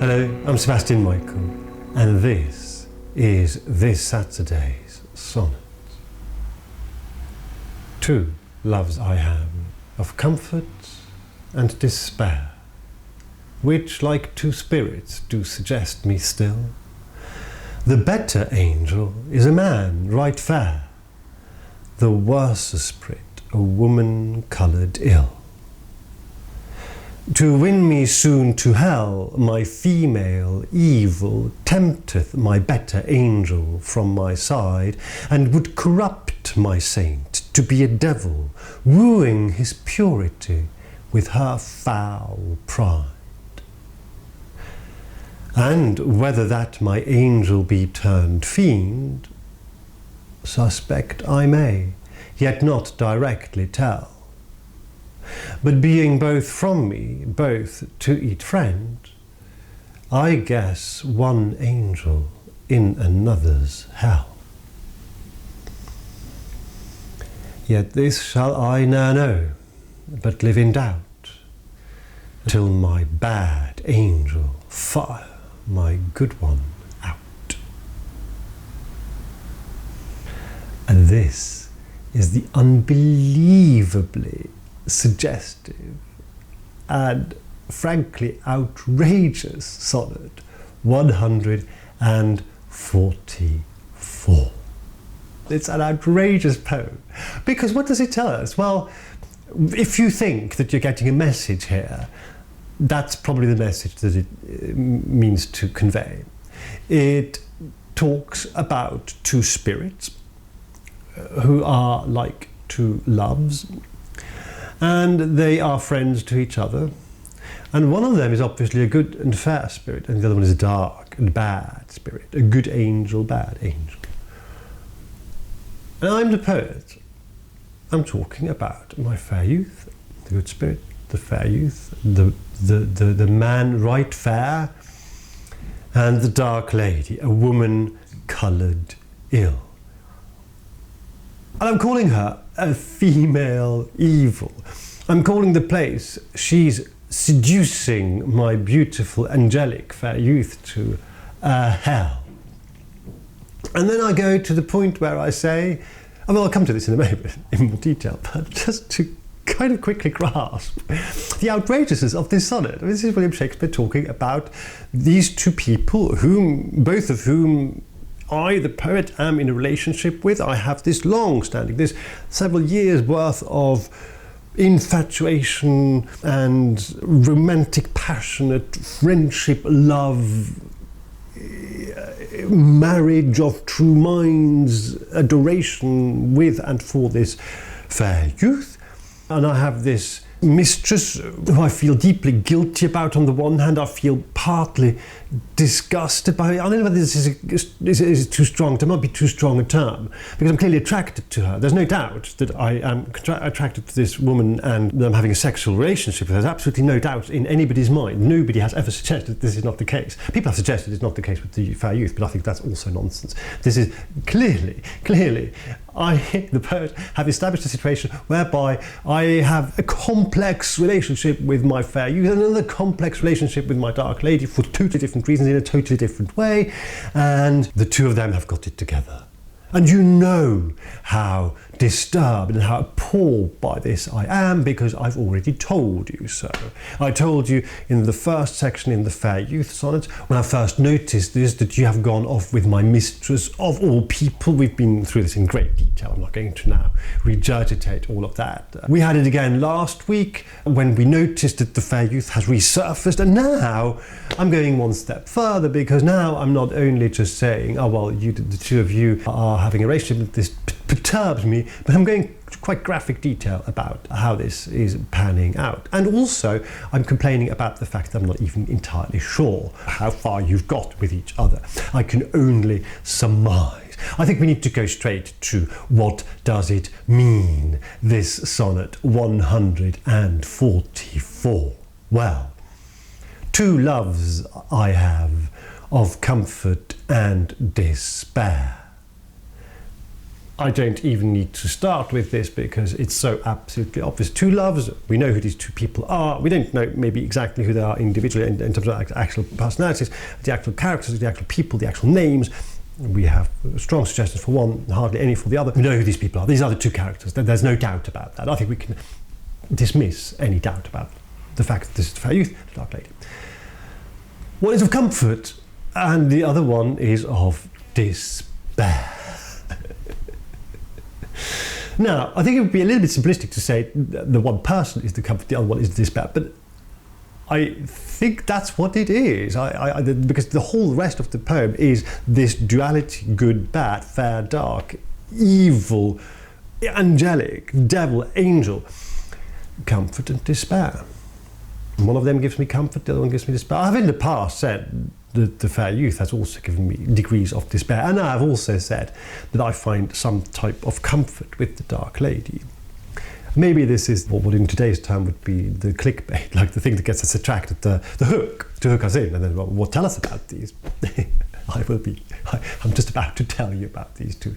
Hello, I'm Sebastian Michael, and this is this Saturday's Sonnet. Two loves I have, of comfort and despair, which like two spirits do suggest me still. The better angel is a man right fair, the worse spirit a woman coloured ill. To win me soon to hell, my female evil tempteth my better angel from my side, and would corrupt my saint to be a devil, wooing his purity with her foul pride. And whether that my angel be turned fiend, suspect I may, yet not directly tell. But being both from me, both to eat friend, I guess one angel in another's hell. Yet this shall I ne'er know, but live in doubt, till my bad angel fire my good one out. And this is the unbelievably suggestive and frankly outrageous sonnet 144. It's an outrageous poem because what does it tell us? Well, if you think that you're getting a message here, that's probably the message that it means to convey. It talks about two spirits who are like two loves, and they are friends to each other, and one of them is obviously a good and fair spirit, and the other one is a dark and bad spirit, a good angel, bad angel. And I'm the poet. I'm talking about my fair youth, the good spirit, the fair youth, the man right fair, and the dark lady, a woman coloured ill. And I'm calling her a female evil. I'm calling the place she's seducing my beautiful angelic fair youth to hell. And then I go to the point where I say, well, I'll come to this in a moment in more detail, but just to kind of quickly grasp the outrageousness of this sonnet. I mean, this is William Shakespeare talking about these two people, both of whom I, the poet, am in a relationship with. I have this long-standing, this several years worth of infatuation and romantic, passionate friendship, love, marriage of true minds, adoration with and for this fair youth. And I have this mistress who I feel deeply guilty about. On the one hand, I feel partly disgusted by it. I don't know whether this is too strong, to not be too strong a term, because I'm clearly attracted to her. There's no doubt that I am attracted to this woman and I'm having a sexual relationship with her. There's absolutely no doubt in anybody's mind. Nobody has ever suggested this is not the case. People have suggested it's not the case with the fair youth, but I think that's also nonsense. This is clearly, I, the poet, have established a situation whereby I have a complex relationship with my fair youth and another complex relationship with my dark lady for totally different reasons in a totally different way, and the two of them have got it together. And you know how disturbed and how appalled by this I am, because I've already told you so. I told you in the first section in the Fair Youth sonnet, when I first noticed this, that you have gone off with my mistress of all people. We've been through this in great detail. I'm not going to now regurgitate all of that. We had it again last week when we noticed that the Fair Youth has resurfaced, and now I'm going one step further, because now I'm not only just saying, oh well, the two of you are having a relationship, this perturbs me, but I'm going to quite graphic detail about how this is panning out. And also, I'm complaining about the fact that I'm not even entirely sure how far you've got with each other. I can only surmise. I think we need to go straight to what does it mean, this sonnet 144. Well, two loves I have, of comfort and despair, I don't even need to start with this because it's so absolutely obvious. Two loves, we know who these two people are. We don't know maybe exactly who they are individually in terms of actual personalities, the actual characters, the actual people, the actual names. We have strong suggestions for one, hardly any for the other. We know who these people are. These are the two characters. There's no doubt about that. I think we can dismiss any doubt about the fact that this is the fair youth, the dark lady. One is of comfort, and the other one is of despair. Now, I think it would be a little bit simplistic to say the one person is the comfort, the other one is the despair, but I think that's what it is. Because the whole rest of the poem is this duality, good, bad, fair, dark, evil, angelic, devil, angel, comfort and despair. One of them gives me comfort, the other one gives me despair. I have in the past said that the fair youth has also given me degrees of despair, and I have also said that I find some type of comfort with the dark lady. Maybe this is what in today's term would be the clickbait, like the thing that gets us attracted, the hook, to hook us in, and then, well, tell us about these. I'm just about to tell you about these two.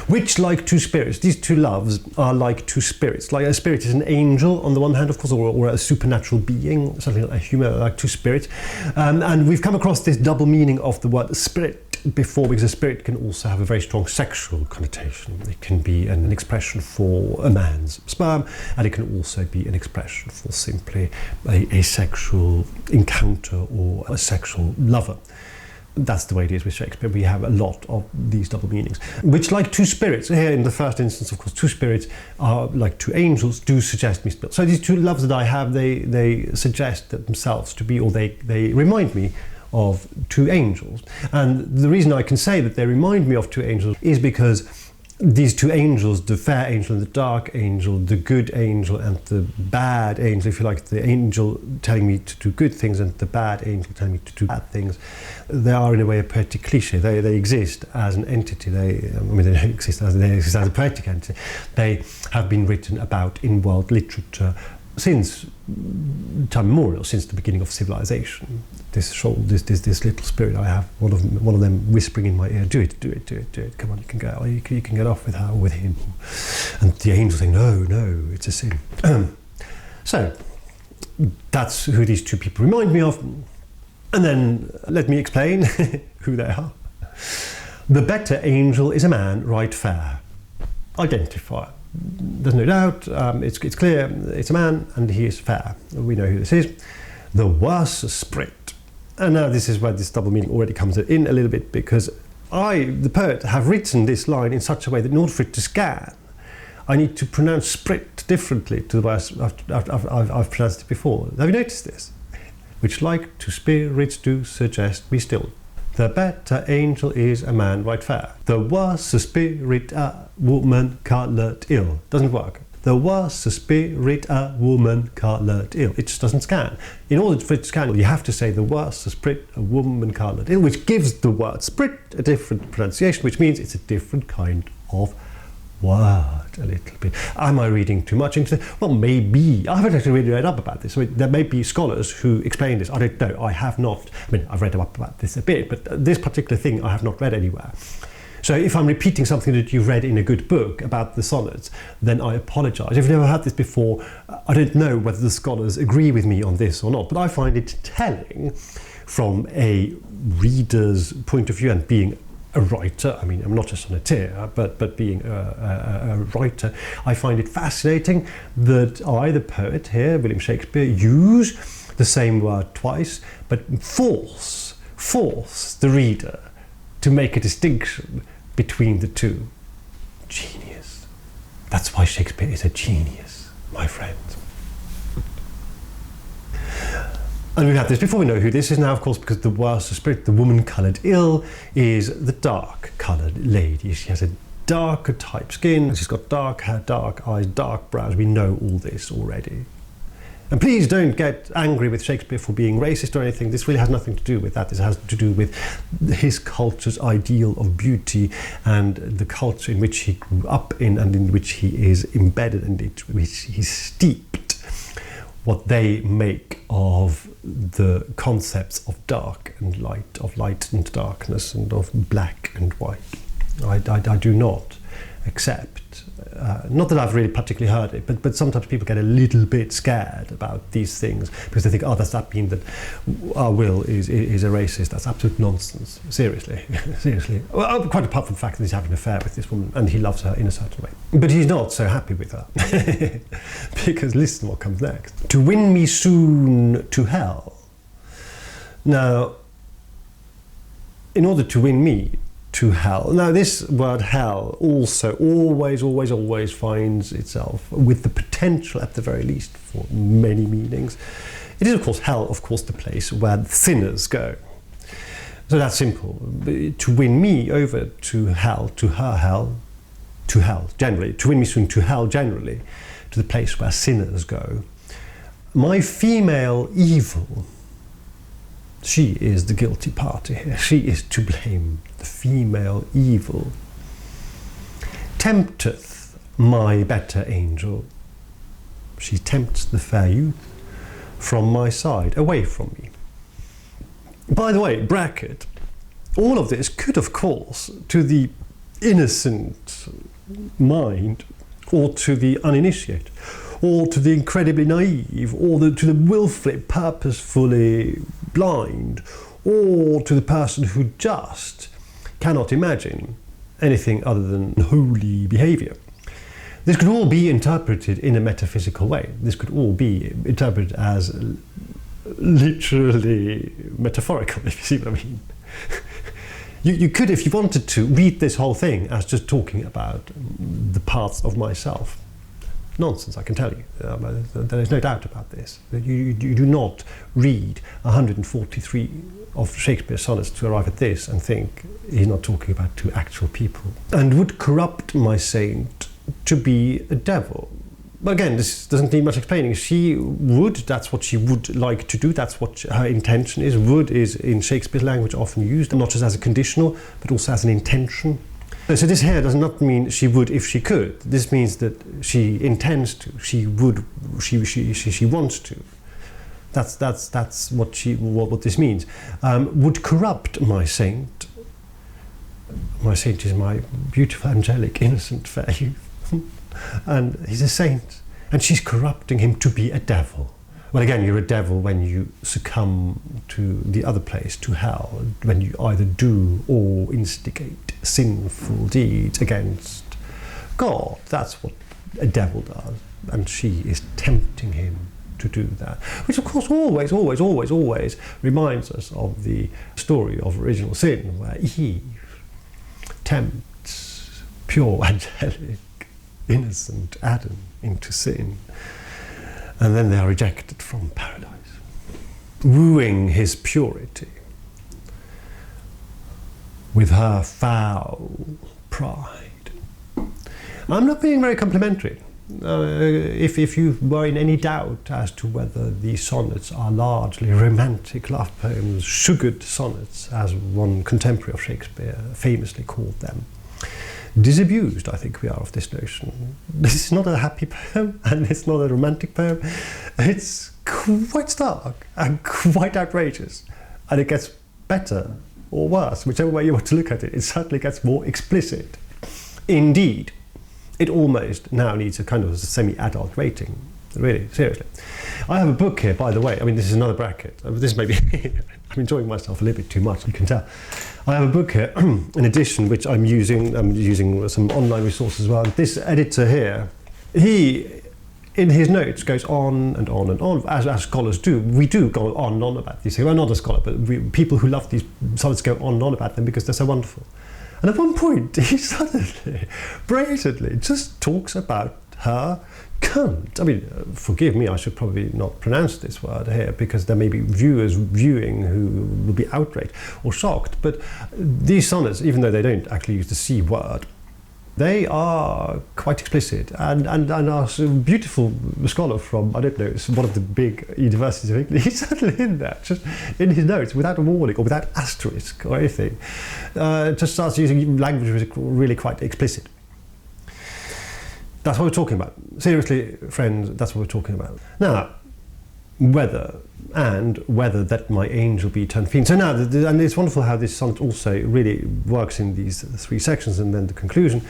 Which, like two spirits, these two loves are like two spirits. Like a spirit is an angel on the one hand, of course, or a supernatural being, something like a human, like two spirits. And we've come across this double meaning of the word spirit before, because a spirit can also have a very strong sexual connotation. It can be an expression for a man's sperm, and it can also be an expression for simply a sexual encounter or a sexual lover. That's the way it is with Shakespeare. We have a lot of these double meanings, which, like two spirits, here in the first instance, of course, two spirits are like two angels, do suggest me still. So these two loves that I have, they suggest themselves to be, or they remind me of two angels. And the reason I can say that they remind me of two angels is because these two angels, the fair angel and the dark angel, the good angel and the bad angel, if you like, the angel telling me to do good things and the bad angel telling me to do bad things, they are in a way a poetic cliche. They exist as an entity. They don't exist as a poetic entity. They have been written about in world literature since time immemorial, since the beginning of civilization. This little spirit I have, one of them whispering in my ear, do it, come on, you can go, you can get off with her or with him. And the angel saying, no, it's a sin. So that's who these two people remind me of. And then let me explain who they are. The better angel is a man right fair. Identifier. There's no doubt, it's clear, it's a man and he is fair. We know who this is. The worse spirit. And now this is where this double meaning already comes in a little bit, because I, the poet, have written this line in such a way that in order for it to scan, I need to pronounce spirit differently to the way I've pronounced it before. Have you noticed this? Which, like two spirits do suggest me still. The better angel is a man right fair. The worse spirit a woman coloured ill. Doesn't work. The worse spirit a woman coloured ill. It just doesn't scan. In order for it to scan, you have to say the worse spirit a woman coloured ill, which gives the word spirit a different pronunciation, which means it's a different kind of word a little bit. Am I reading too much into it? Well, maybe. I haven't actually really read up about this. I mean, there may be scholars who explain this. I don't know. I have not. I mean, I've read up about this a bit, but this particular thing I have not read anywhere. So if I'm repeating something that you've read in a good book about the sonnets, then I apologise. If you've never had this before, I don't know whether the scholars agree with me on this or not, but I find it telling from a reader's point of view, and being a writer, I mean, I'm not a sonneteer, but being a writer, I find it fascinating that I, the poet here, William Shakespeare, use the same word twice, but force the reader to make a distinction between the two. Genius. That's why Shakespeare is a genius, my friends. And we've had this before. We know who this is now, of course, because the worse spirit, the woman coloured ill, is the dark coloured lady. She has a darker type skin, she's got dark hair, dark eyes, dark brows. We know all this already. And please don't get angry with Shakespeare for being racist or anything. This really has nothing to do with that. This has to do with his culture's ideal of beauty and the culture in which he grew up in and in which he is embedded and in which he's steeped. What they make of the concepts of dark and light, of light and darkness, and of black and white. I do not. accept. Not that I've really particularly heard it, but sometimes people get a little bit scared about these things because they think, oh, does that mean that our Will is a racist? That's absolute nonsense. Seriously, seriously. Well, quite apart from the fact that he's having an affair with this woman and he loves her in a certain way. But he's not so happy with her. Because listen what comes next. To win me soon to hell. Now, in order to win me to hell. Now, this word hell also always finds itself with the potential, at the very least, for many meanings. It is, of course, hell, of course, the place where sinners go. So that's simple. To win me over to hell, to her hell, to hell, generally. To win me soon to hell, generally, to the place where sinners go. My female evil, she is the guilty party here. She is to blame. The female evil tempteth my better angel. She tempts the fair youth from my side, away from me. By the way, bracket, all of this could, of course, to the innocent mind, or to the uninitiated, or to the incredibly naive, or to the willfully, purposefully blind, or to the person who just cannot imagine anything other than holy behavior. This could all be interpreted in a metaphysical way. This could all be interpreted as literally metaphorical, if you see what I mean. You could, if you wanted to, read this whole thing as just talking about the parts of myself. Nonsense, I can tell you. There is no doubt about this. You do not read 143 of Shakespeare's sonnets to arrive at this and think he's not talking about two actual people. And would corrupt my saint to be a devil. But again, this doesn't need much explaining. She would, that's what she would like to do, that's what her intention is. Would is, in Shakespeare's language, often used, not just as a conditional, but also as an intention. So this here does not mean she would if she could. This means that she intends to, she would, she wants to. That's what this means. Would corrupt my saint. My saint is my beautiful, angelic, innocent, fair youth. And he's a saint. And she's corrupting him to be a devil. Well, again, you're a devil when you succumb to the other place, to hell, when you either do or instigate sinful deeds against God. That's what a devil does. And she is tempting him to do that. Which, of course, always reminds us of the story of original sin, where Eve tempts pure, angelic, innocent Adam into sin. And then they are rejected from paradise, wooing his purity with her foul pride. I'm not being very complimentary. If you were in any doubt as to whether these sonnets are largely romantic love poems, sugared sonnets, as one contemporary of Shakespeare famously called them, disabused, I think we are, of this notion. This is not a happy poem, and it's not a romantic poem. It's quite stark and quite outrageous, and it gets better or worse, whichever way you want to look at it. It certainly gets more explicit. Indeed, it almost now needs a kind of semi-adult rating. Really, seriously. I have a book here, by the way. I mean, this is another bracket. This may be... I'm enjoying myself a little bit too much, you can tell. I have a book here, in addition, which I'm using some online resources as well. This editor here, he, in his notes, goes on and on and on, as scholars do. We do go on and on about these things. Well, not a scholar, but people who love these sonnets go on and on about them because they're so wonderful. And at one point, he suddenly, brazenly, just talks about her cunt. I mean, forgive me, I should probably not pronounce this word here because there may be viewers viewing who will be outraged or shocked, but these sonnets, even though they don't actually use the C word, they are quite explicit and our beautiful scholar from, I don't know, one of the big universities of England, he's suddenly in there, just in his notes, without a warning or without asterisk or anything, just starts using language which is really quite explicit. That's what we're talking about. Seriously, friends, that's what we're talking about. Now, whether that my angel be turned fiend. So now, and it's wonderful how this sonnet also really works in these three sections, and then the conclusion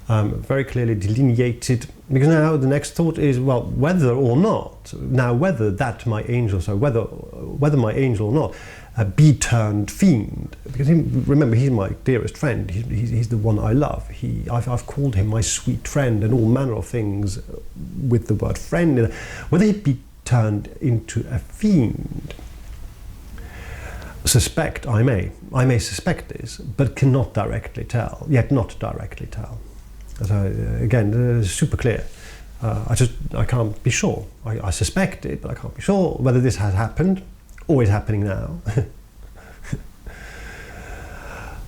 very clearly delineated, because now the next thought is, well, whether or not, now whether that my angel, so whether my angel or not, be turned fiend, because remember, he's my dearest friend, he's the one I love, I've called him my sweet friend and all manner of things with the word friend, whether he be turned into a fiend. Suspect I may suspect this, but cannot directly tell, yet not directly tell. So again, super clear. I can't be sure. I suspect it, but I can't be sure whether this has happened, or is happening now.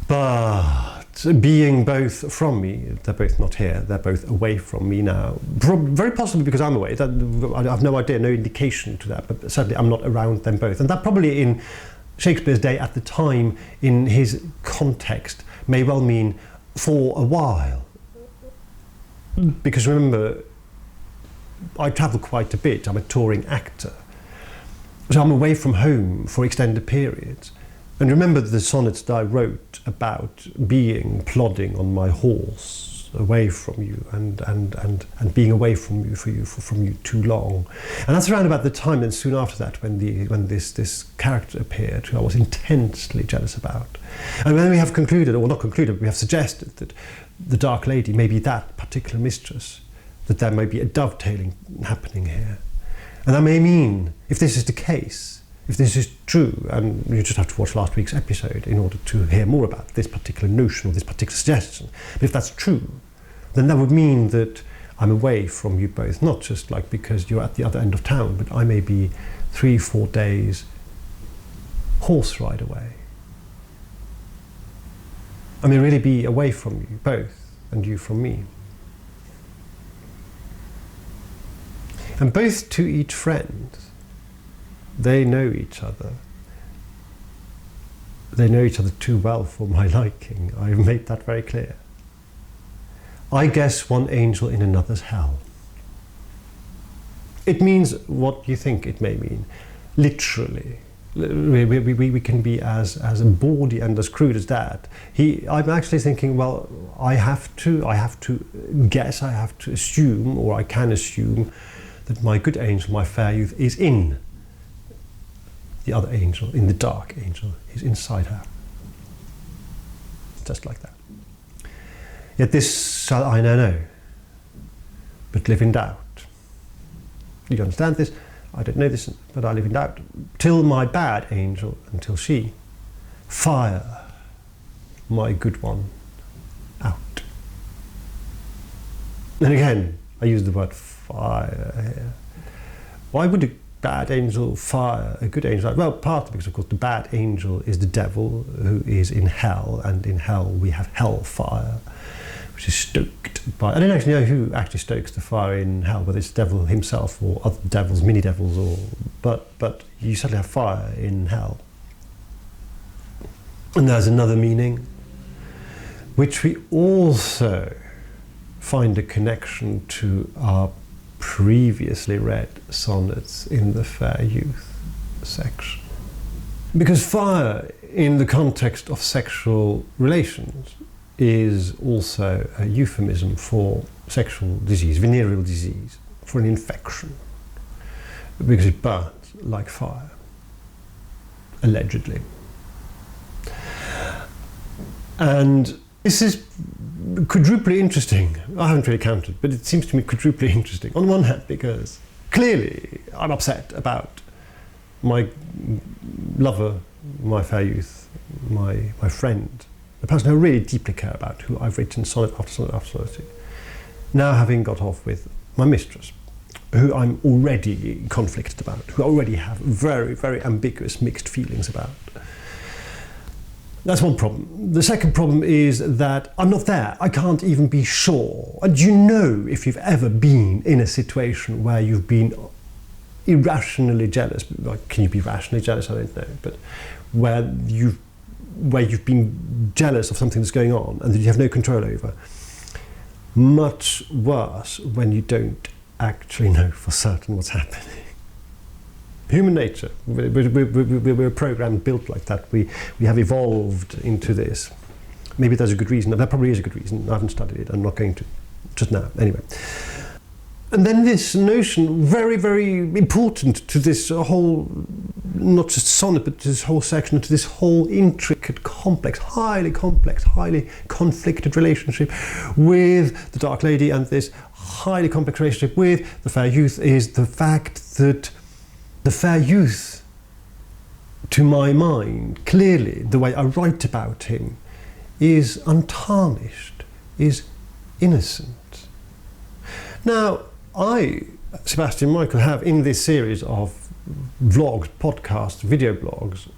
But being both from me, they're both not here, they're both away from me now. Very possibly because I'm away. I have no idea, no indication to that, but certainly I'm not around them both. And that probably in Shakespeare's day at the time, in his context, may well mean for a while. Because remember, I travel quite a bit, I'm a touring actor. So I'm away from home for extended periods. And remember the sonnets that I wrote about plodding on my horse away from you and being away from you too long. And that's around about the time then soon after that when this character appeared who I was intensely jealous about. And when we have concluded, or not concluded, we have suggested that the Dark Lady may be that particular mistress, that there may be a dovetailing happening here. And that may mean, if this is the case, if this is true, and you just have to watch last week's episode in order to hear more about this particular notion or this particular suggestion, but if that's true, then that would mean that I'm away from you both, not just like because you're at the other end of town, but I may be 3-4 days horse ride away. I may really be away from you both, and you from me. And both to each friend, they know each other. They know each other too well for my liking. I've made that very clear. I guess one angel in another's hell. It means what you think it may mean, literally. We can be as bawdy and as crude as that. I'm actually thinking, well, I have to guess, I have to assume, or I can assume, that my good angel, my fair youth, is in the other angel, in the dark angel, is inside her. Just like that. Yet this shall I now know, but live in doubt. Do you understand this? I don't know this, but I live in doubt. Till my bad angel, until she fire my good one out. And again, I use the word fire here. Why would a bad angel fire a good angel? Well, partly because, of course, the bad angel is the devil who is in hell, and in hell we have hellfire, which is stoked by... I don't actually know who actually stokes the fire in hell, whether it's the devil himself or other devils, mini-devils, or... But you certainly have fire in hell. And there's another meaning, which we also find a connection to our previously read sonnets in the Fair Youth section. Because fire, in the context of sexual relations, is also a euphemism for sexual disease, venereal disease, for an infection, because it burns like fire, allegedly. And this is quadruply interesting. I haven't really counted, but it seems to me quadruply interesting. On one hand, because clearly I'm upset about my lover, my fair youth, my friend, the person I really deeply care about, who I've written sonnet after sonnet after sonnet to, now having got off with my mistress, who I'm already conflicted about, who I already have very, very ambiguous mixed feelings about. That's one problem. The second problem is that I'm not there. I can't even be sure. And you know, if you've ever been in a situation where you've been irrationally jealous, can you be rationally jealous? I don't know, but where you've been jealous of something that's going on and that you have no control over. Much worse when you don't actually know for certain what's happening. Human nature. We're programmed, built like that. We have evolved into this. Maybe there's a good reason. There probably is a good reason. I haven't studied it. I'm not going to just now. Anyway. And then this notion, very, very important to this whole, not just sonnet, but to this whole section, to this whole intricate, highly conflicted relationship with the Dark Lady and this highly complex relationship with the fair youth, is the fact that the fair youth, to my mind, clearly, the way I write about him, is untarnished, is innocent. Now, I, Sebastian Michael, have in this series of vlogs, podcasts, video blogs,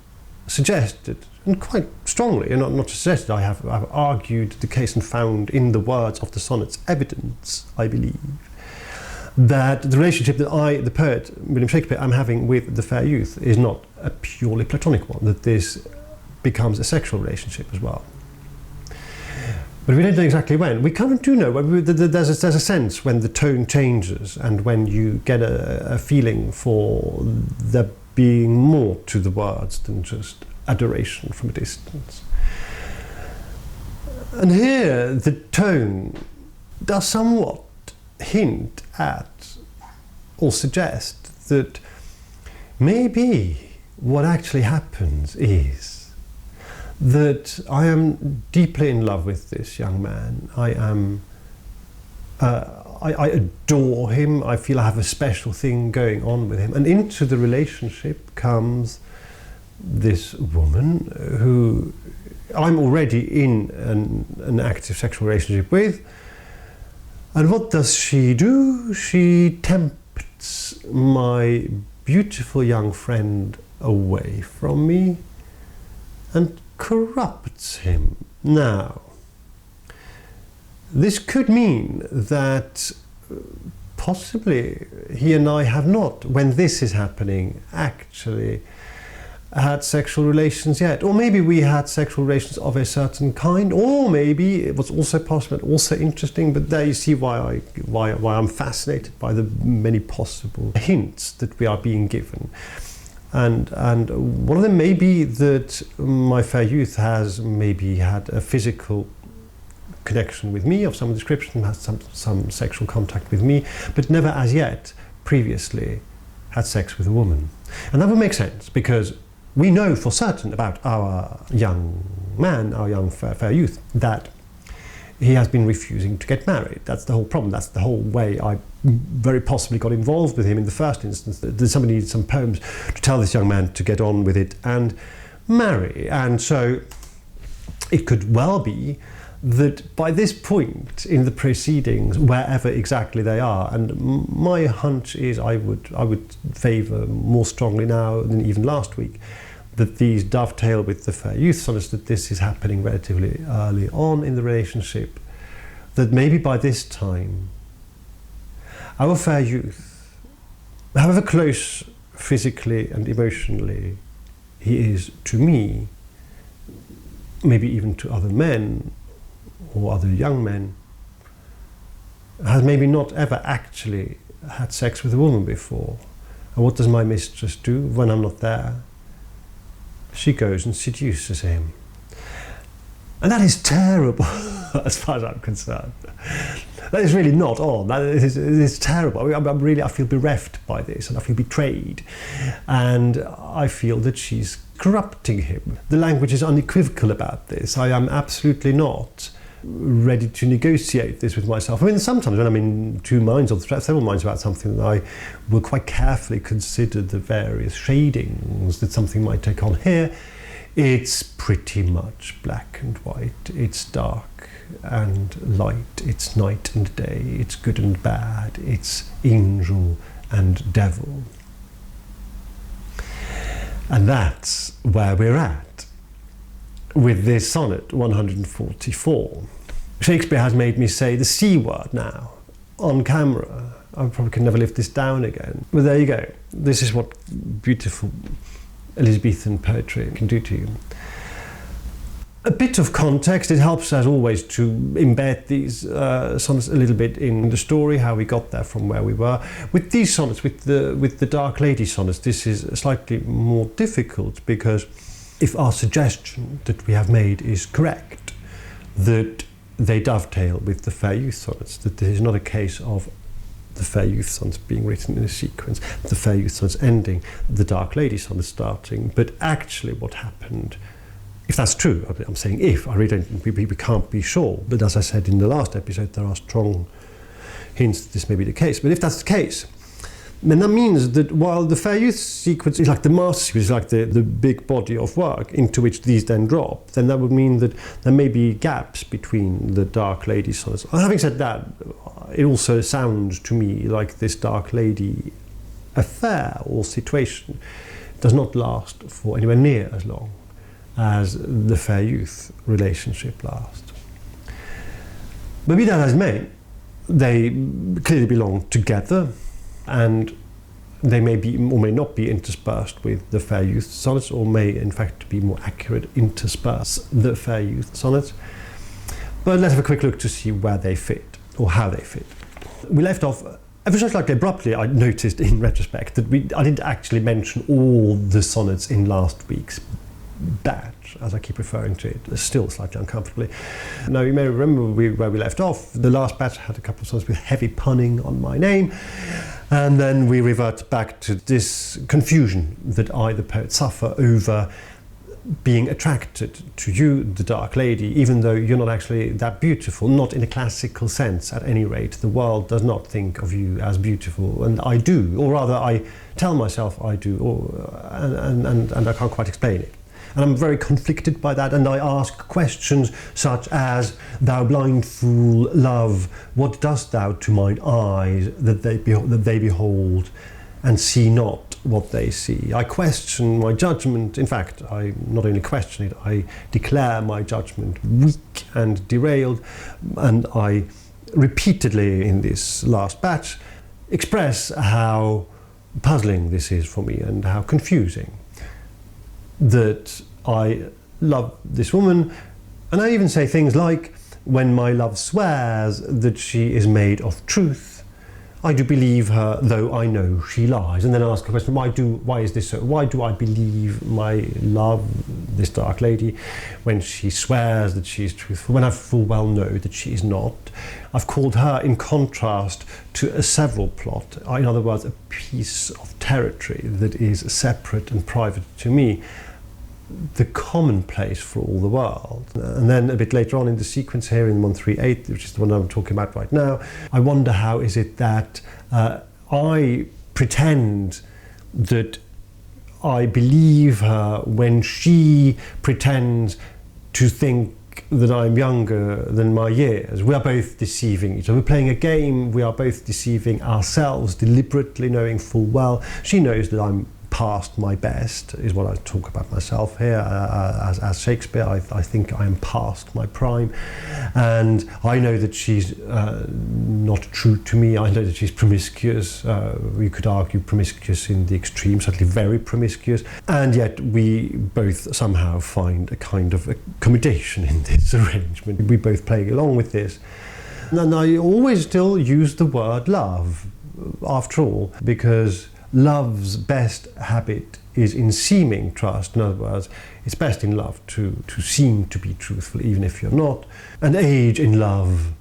suggested, and quite strongly, and not just suggested, I've argued the case and found in the words of the sonnets evidence, I believe, that the relationship that I, the poet, William Shakespeare, am having with the fair youth is not a purely platonic one, that this becomes a sexual relationship as well. But we don't know exactly when. We kind of do know. There's a sense when the tone changes and when you get a feeling for there being more to the words than just adoration from a distance. And here the tone does somewhat hint at or suggest that maybe what actually happens is that I am deeply in love with this young man. I adore him. I feel I have a special thing going on with him. And into the relationship comes this woman who I'm already in an active sexual relationship with. And what does she do? She tempts my beautiful young friend away from me and corrupts him. Now, this could mean that possibly he and I have not, when this is happening, actually had sexual relations yet. Or maybe we had sexual relations of a certain kind, or maybe it was also possible, also interesting, but there you see why I'm fascinated by the many possible hints that we are being given. And one of them may be that my fair youth has maybe had a physical connection with me of some description, has some sexual contact with me, but never as yet previously had sex with a woman. And that would make sense, because we know for certain about our young man, our young fair youth, that he has been refusing to get married. That's the whole problem. That's the whole way I very possibly got involved with him in the first instance. That somebody needed some poems to tell this young man to get on with it and marry. And so it could well be that by this point in the proceedings, wherever exactly they are, and my hunch is I would favour more strongly now than even last week, that these dovetail with the fair youth sonnets, that this is happening relatively early on in the relationship, that maybe by this time our fair youth, however close physically and emotionally he is to me, maybe even to other men or other young men, has maybe not ever actually had sex with a woman before. And what does my mistress do when I'm not there? She goes and seduces him. And that is terrible, as far as I'm concerned. That is really not on. That is terrible. I feel bereft by this, and I feel betrayed. And I feel that she's corrupting him. The language is unequivocal about this. I am absolutely not ready to negotiate this with myself. I mean, sometimes when I'm in two minds or several minds about something, I will quite carefully consider the various shadings that something might take on. Here, it's pretty much black and white. It's dark and light. It's night and day. It's good and bad. It's angel and devil. And that's where we're at with this sonnet 144. Shakespeare has made me say the C word now, on camera. I probably can never live this down again. But there you go. This is what beautiful Elizabethan poetry can do to you. A bit of context. It helps, as always, to embed these sonnets a little bit in the story, how we got there from where we were. With these sonnets, with the Dark Lady sonnets, this is slightly more difficult, because if our suggestion that we have made is correct, that they dovetail with the Fair Youth sonnets, that this is not a case of the Fair Youth sonnets being written in a sequence, the Fair Youth sonnets ending, the Dark Lady sonnets starting, but actually what happened. If that's true, I'm saying if, I really don't, we can't be sure. But as I said in the last episode, there are strong hints that this may be the case. But if that's the case, then that means that while the Fair Youth sequence is like the master sequence, is like the big body of work into which these then drop, then that would mean that there may be gaps between the Dark Lady sonnets. Having said that, it also sounds to me like this Dark Lady affair or situation does not last for anywhere near as long as the Fair Youth relationship lasts. But be that as may, they clearly belong together, and they may be or may not be interspersed with the Fair Youth sonnets, or may, in fact, to be more accurate, intersperse the Fair Youth sonnets. But let's have a quick look to see where they fit, or how they fit. We left off ever so slightly abruptly. I noticed in retrospect that I didn't actually mention all the sonnets in last week's batch, as I keep referring to it, still slightly uncomfortably. Now, you may remember where we left off. The last batch had a couple of songs with heavy punning on my name, and then we revert back to this confusion that I, the poet, suffer over being attracted to you, the Dark Lady, even though you're not actually that beautiful, not in a classical sense at any rate. The world does not think of you as beautiful, and I do, or rather I tell myself I do, and I can't quite explain it. And I'm very conflicted by that, and I ask questions such as, "Thou blind fool, love, what dost thou to mine eyes that they behold, and see not what they see?" I question my judgment. In fact, I not only question it, I declare my judgment weak and derailed, and I repeatedly in this last batch express how puzzling this is for me and how confusing. That I love this woman, and I even say things like, "When my love swears that she is made of truth, I do believe her, though I know she lies." And then I ask a question, why is this so? Why do I believe my love, this Dark Lady, when she swears that she is truthful, when I full well know that she is not? I've called her in contrast to a several plot, in other words, a piece of territory that is separate and private to me, the commonplace for all the world. And then a bit later on in the sequence here in 138, which is the one I'm talking about right now, I wonder how is it that I pretend that I believe her when she pretends to think that I'm younger than my years. We are both deceiving each other. We're playing a game. We are both deceiving ourselves, deliberately knowing full well. She knows that I'm past my best, is what I talk about myself here. As Shakespeare, I think I am past my prime, and I know that she's not true to me. I know that she's promiscuous. We could argue promiscuous in the extreme, certainly very promiscuous, and yet we both somehow find a kind of accommodation in this arrangement. We both play along with this, and I always still use the word love, after all, because love's best habit is in seeming trust. In other words, it's best in love to seem to be truthful, even if you're not. And age in love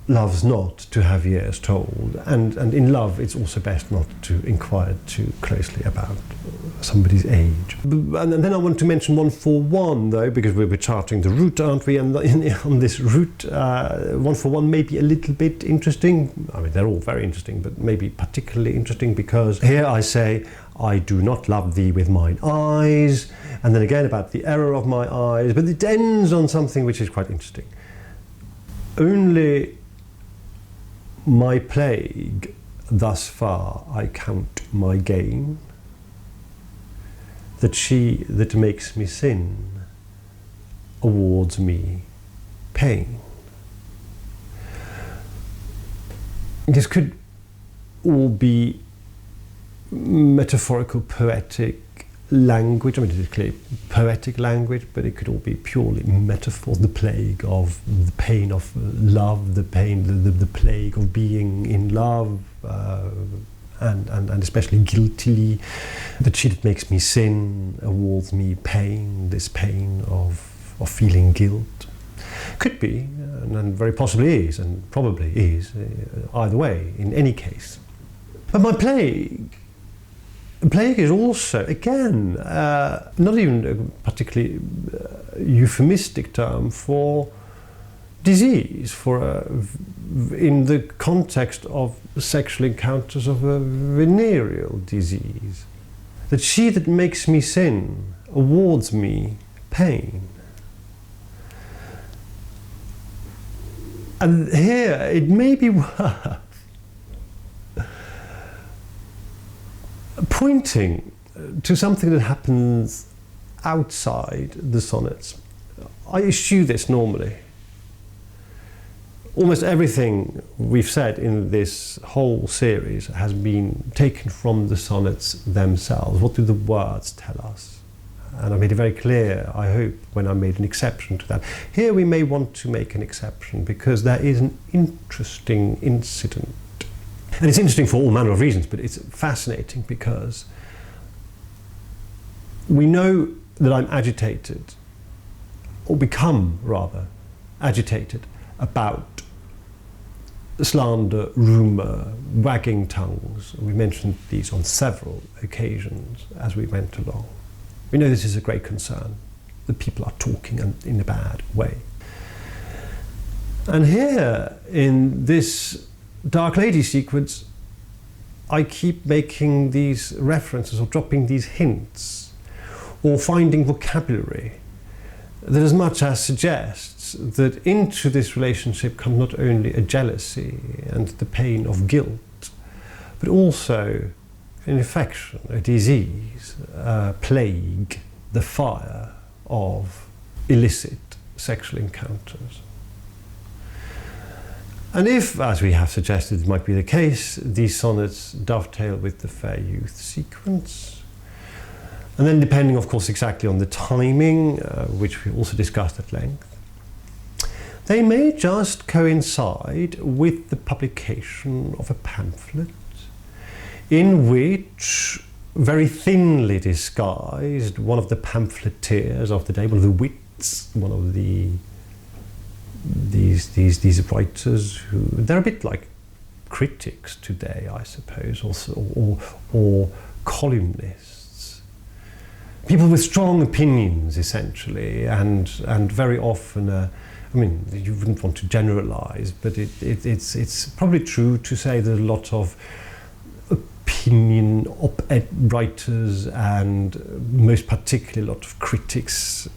loves not to have years told. And in love, it's also best not to inquire too closely about somebody's age. And then I want to mention 141, though, because we're charting the route, aren't we? And on this route, 141 may be a little bit interesting. I mean, they're all very interesting, but maybe particularly interesting because here I say, "I do not love thee with mine eyes," and then again about the error of my eyes, but it ends on something which is quite interesting. "Only my plague thus far I count my gain, that she that makes me sin awards me pain." This could all be metaphorical, poetic language. I mean, it is clearly poetic language, but it could all be purely metaphor. The plague of the pain of love, the plague of being in love, and especially guiltily. That she that makes me sin awards me pain, this pain of feeling guilt. Could be, and very possibly is, and probably is, either way, in any case. But my plague is also, again, not even a particularly euphemistic term for disease, in the context of sexual encounters of a venereal disease. That she that makes me sin awards me pain. And here it may be worth pointing to something that happens outside the sonnets. I eschew this normally. Almost everything we've said in this whole series has been taken from the sonnets themselves. What do the words tell us? And I made it very clear, I hope, when I made an exception to that. Here we may want to make an exception because there is an interesting incident. And it's interesting for all manner of reasons, but it's fascinating because we know that I'm agitated, or become rather agitated, about slander, rumour, wagging tongues. We mentioned these on several occasions as we went along. We know this is a great concern, that people are talking in a bad way. And here, in this Dark Lady sequence, I keep making these references or dropping these hints or finding vocabulary that as much as suggests that into this relationship comes not only a jealousy and the pain of guilt, but also an infection, a disease, a plague, the fire of illicit sexual encounters. And if, as we have suggested, it might be the case, these sonnets dovetail with the fair youth sequence, and then depending, of course, exactly on the timing, which we also discussed at length, they may just coincide with the publication of a pamphlet in which, very thinly disguised, one of the pamphleteers of the day, one of the wits, one of these writers who, they're a bit like critics today, I suppose, also, or columnists. People with strong opinions, essentially, and very often, I mean, you wouldn't want to generalize, but it's probably true to say that a lot of opinion op-ed writers and most particularly a lot of critics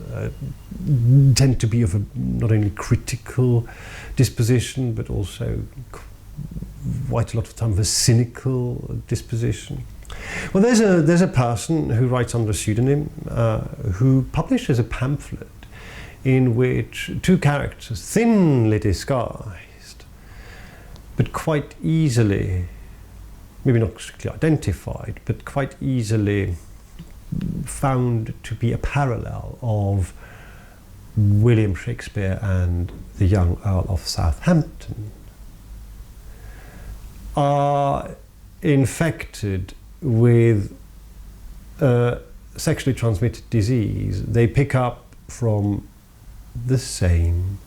tend to be of a not only critical disposition but also quite a lot of time of a cynical disposition. Well, there's a person who writes under a pseudonym who publishes a pamphlet in which two characters, thinly disguised but quite easily, maybe not strictly identified, but quite easily found to be a parallel of William Shakespeare and the young Earl of Southampton, are infected with a sexually transmitted disease they pick up from the same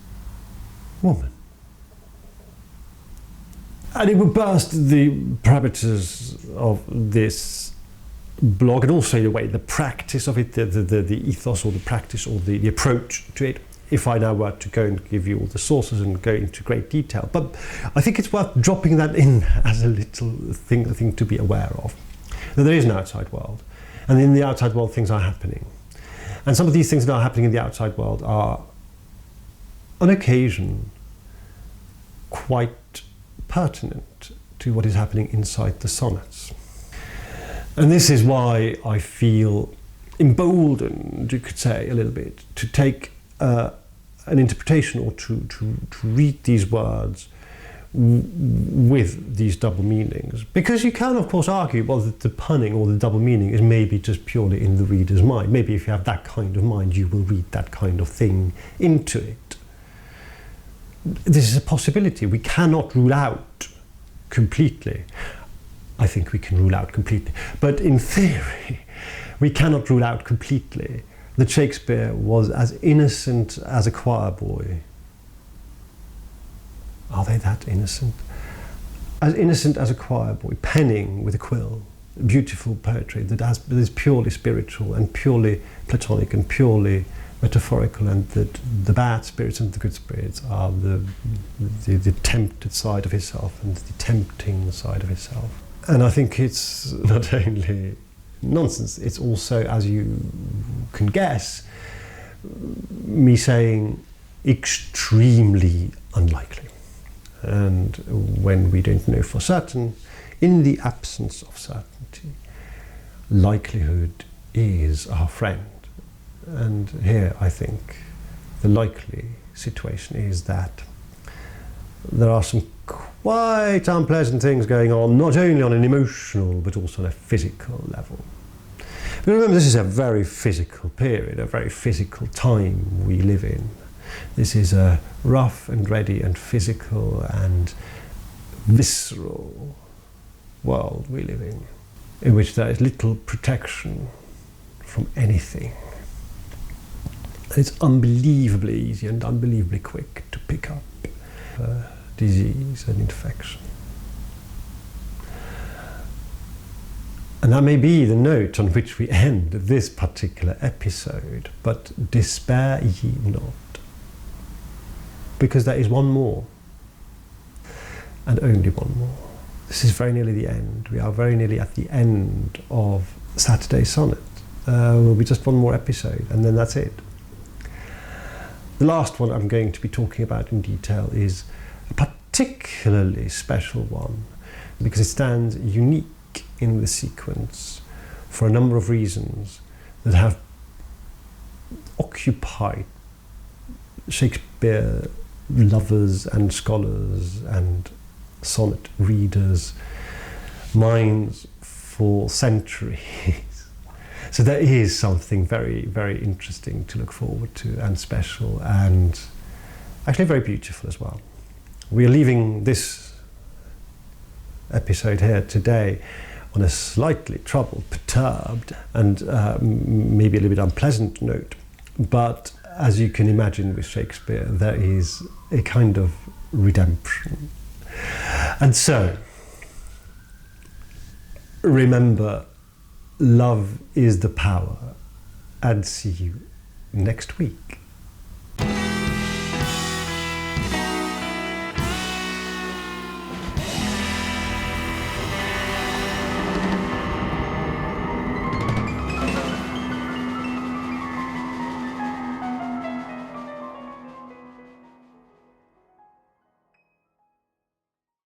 woman. And it would burst the parameters of this blog, and also in a way the practice of it, the ethos or the practice or the approach to it, if I now were to go and give you all the sources and go into great detail. But I think it's worth dropping that in as a little thing to be aware of. That there is an outside world, and in the outside world things are happening. And some of these things that are happening in the outside world are, on occasion, quite pertinent to what is happening inside the sonnets. And this is why I feel emboldened, you could say, a little bit, to take an interpretation or to read these words with these double meanings. Because you can, of course, argue, well, that the punning or the double meaning is maybe just purely in the reader's mind. Maybe if you have that kind of mind, you will read that kind of thing into it. This is a possibility. We cannot rule out completely. I think we can rule out completely. But in theory, we cannot rule out completely that Shakespeare was as innocent as a choir boy. Are they that innocent? As innocent as a choir boy, penning with a quill, beautiful poetry that is purely spiritual and purely platonic and purely metaphorical, and that the bad spirits and the good spirits are the tempted side of himself and the tempting side of himself. And I think it's not only nonsense, it's also, as you can guess, me saying extremely unlikely. And when we don't know for certain, in the absence of certainty, likelihood is our friend. And here I think the likely situation is that there are some quite unpleasant things going on, not only on an emotional but also on a physical level. But remember, this is a very physical period, a very physical time we live in. This is a rough and ready and physical and visceral world we live in which there is little protection from anything. And it's unbelievably easy and unbelievably quick to pick up disease and infection. And that may be the note on which we end this particular episode, but despair ye not. Because there is one more, and only one more. This is very nearly the end. We are very nearly at the end of Saturday's Sonnet. Will be just one more episode, and then that's it. The last one I'm going to be talking about in detail is a particularly special one, because it stands unique in the sequence for a number of reasons that have occupied Shakespeare lovers and scholars and sonnet readers' minds for centuries. So there is something very, very interesting to look forward to, and special, and actually very beautiful as well. We are leaving this episode here today on a slightly troubled, perturbed, and maybe a little bit unpleasant note. But as you can imagine with Shakespeare, there is a kind of redemption. And so, remember, love is the power, and see you next week.